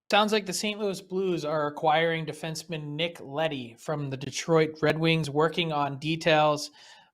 Sounds like the St. Louis Blues are acquiring defenseman Nick Leddy from the Detroit Red Wings, working on details.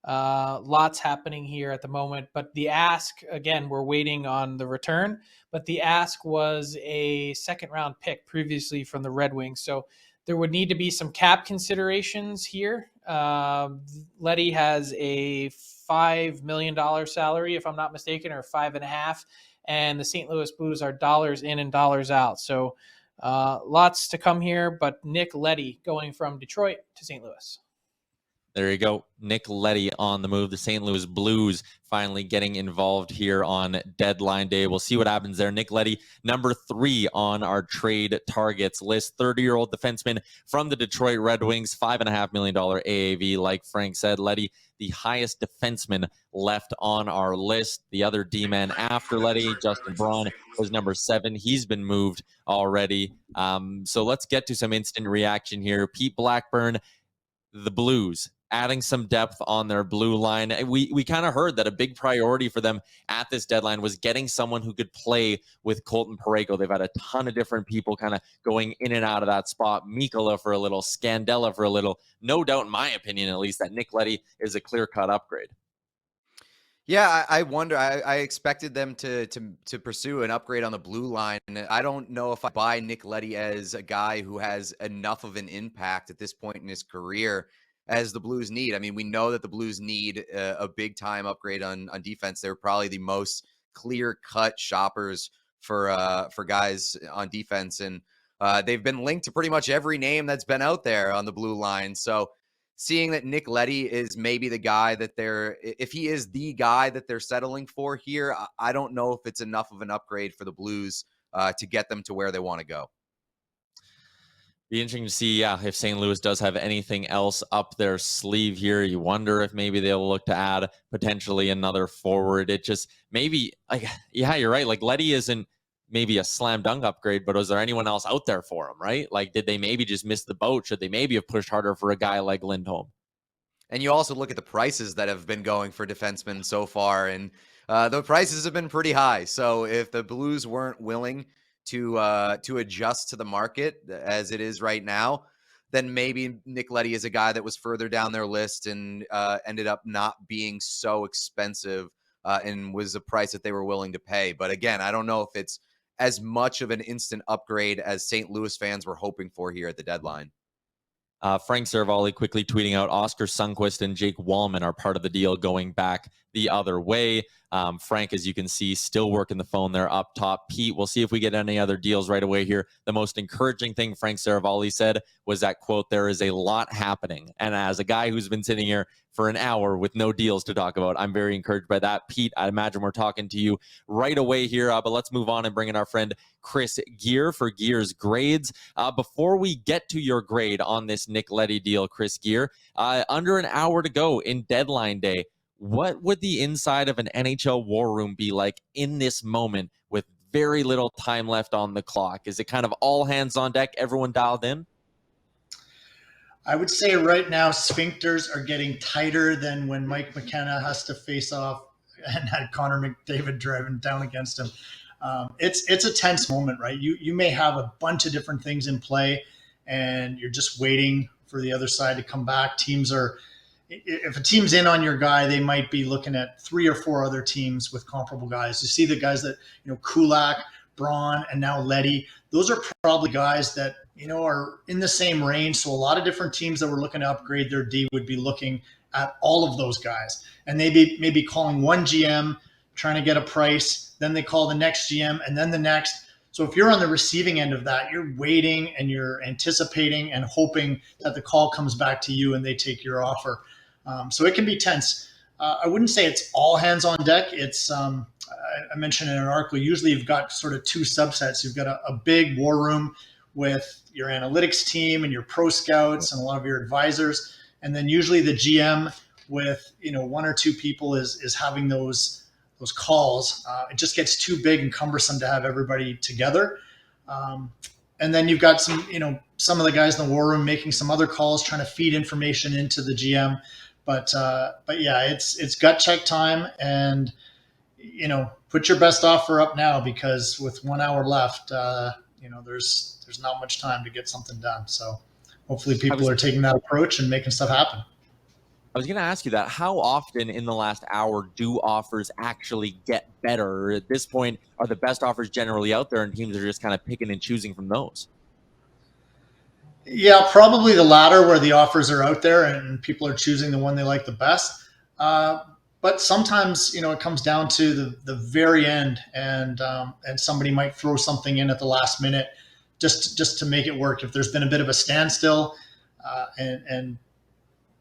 Lots happening here at the moment, but the ask, again, we're waiting on the return, but the ask was a second round pick previously from the Red Wings. So there would need to be some cap considerations here. Leddy has a $5 million salary, if I'm not mistaken, or 5.5, and the St. Louis Blues are dollars in and dollars out. So lots to come here, but Nick Leddy going from Detroit to St. Louis. There you go. Nick Leddy on the move. The St. Louis Blues finally getting involved here on deadline day. We'll see what happens there. Nick Leddy, number 3 on our trade targets list. 30-year-old defenseman from the Detroit Red Wings, $5.5 million AAV. Like Frank said, Leddy, the highest defenseman left on our list. The other D-man after Leddy, Justin Braun, was number 7. He's been moved already. So let's get to some instant reaction here. Pete Blackburn, the Blues, adding some depth on their blue line. We kind of heard that a big priority for them at this deadline was getting someone who could play with Colton Parayko. They've had a ton of different people kind of going in and out of that spot. Mikkola for a little, Scandella for a little. No doubt, in my opinion at least, that Nick Leddy is a clear-cut upgrade. Yeah, I wonder. I expected them to pursue an upgrade on the blue line. And I don't know if I buy Nick Leddy as a guy who has enough of an impact at this point in his career as the Blues need. I mean, we know that the Blues need a big time upgrade on defense. They're probably the most clear cut shoppers for guys on defense, and they've been linked to pretty much every name that's been out there on the blue line. So seeing that Nick Leddy is maybe the guy that if he is the guy that they're settling for here, I don't know if it's enough of an upgrade for the Blues to get them to where they want to go. Be interesting to see, if St. Louis does have anything else up their sleeve here. You wonder if maybe they'll look to add potentially another forward. It just maybe, you're right. Like, Leddy isn't maybe a slam dunk upgrade, but was there anyone else out there for him, right? Like, did they maybe just miss the boat? Should they maybe have pushed harder for a guy like Lindholm? And you also look at the prices that have been going for defensemen so far, and the prices have been pretty high. So if the Blues weren't willing to adjust to the market as it is right now, then maybe Nick Leddy is a guy that was further down their list and ended up not being so expensive and was a price that they were willing to pay. But again, I don't know if it's as much of an instant upgrade as St. Louis fans were hoping for here at the deadline. Frank Seravalli quickly tweeting out Oscar Sundqvist and Jake Wallman are part of the deal going back the other way. Frank, as you can see, still working the phone there up top. Pete, we'll see if we get any other deals right away here. The most encouraging thing Frank Seravalli said was that, quote, "There is a lot happening." And as a guy who's been sitting here for an hour with no deals to talk about, I'm very encouraged by that. Pete, I imagine we're talking to you right away here, but let's move on and bring in our friend Chris Gear for Gear's Grades. Before we get to your grade on this Nick Leddy deal, Chris Gear, under an hour to go in deadline day, what would the inside of an NHL war room be like in this moment with very little time left on the clock? Is it kind of all hands on deck, everyone dialed in? I would say right now sphincters are getting tighter than when Mike McKenna has to face off and had Connor McDavid driving down against him. It's a tense moment, right? You may have a bunch of different things in play and you're just waiting for the other side to come back. If a team's in on your guy, they might be looking at 3 or 4 other teams with comparable guys. You see the guys that, Kulak, Braun, and now Leddy. Those are probably guys that, are in the same range. So a lot of different teams that were looking to upgrade their D would be looking at all of those guys. And maybe calling one GM, trying to get a price. Then they call the next GM and then the next. So if you're on the receiving end of that, you're waiting and you're anticipating and hoping that the call comes back to you and they take your offer. So it can be tense. I wouldn't say it's all hands on deck. It's I mentioned in an article, usually you've got sort of 2 subsets. You've got a big war room with your analytics team and your pro scouts and a lot of your advisors. And then usually the GM with, 1 or 2 people is having those calls. It just gets too big and cumbersome to have everybody together. And then you've got some of the guys in the war room making some other calls, trying to feed information into the GM. But yeah, it's gut check time, and put your best offer up now, because with 1 hour left, there's not much time to get something done. So hopefully people are taking that approach and making stuff happen. I was going to ask you that. How often in the last hour do offers actually get better? At this point, are the best offers generally out there and teams are just kind of picking and choosing from those? Yeah, probably the latter, where the offers are out there and people are choosing the one they like the best. But sometimes, it comes down to the very end, and somebody might throw something in at the last minute just to make it work. If there's been a bit of a standstill and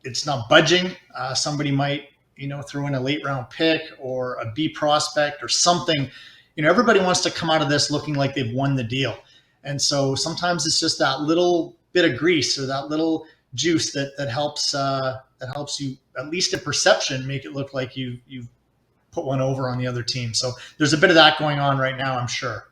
it's not budging, somebody might throw in a late round pick or a B prospect or something. Everybody wants to come out of this looking like they've won the deal, and so sometimes it's just that little bit of grease or that little juice that helps you, at least in perception, make it look like you've put one over on the other team. So there's a bit of that going on right now, I'm sure.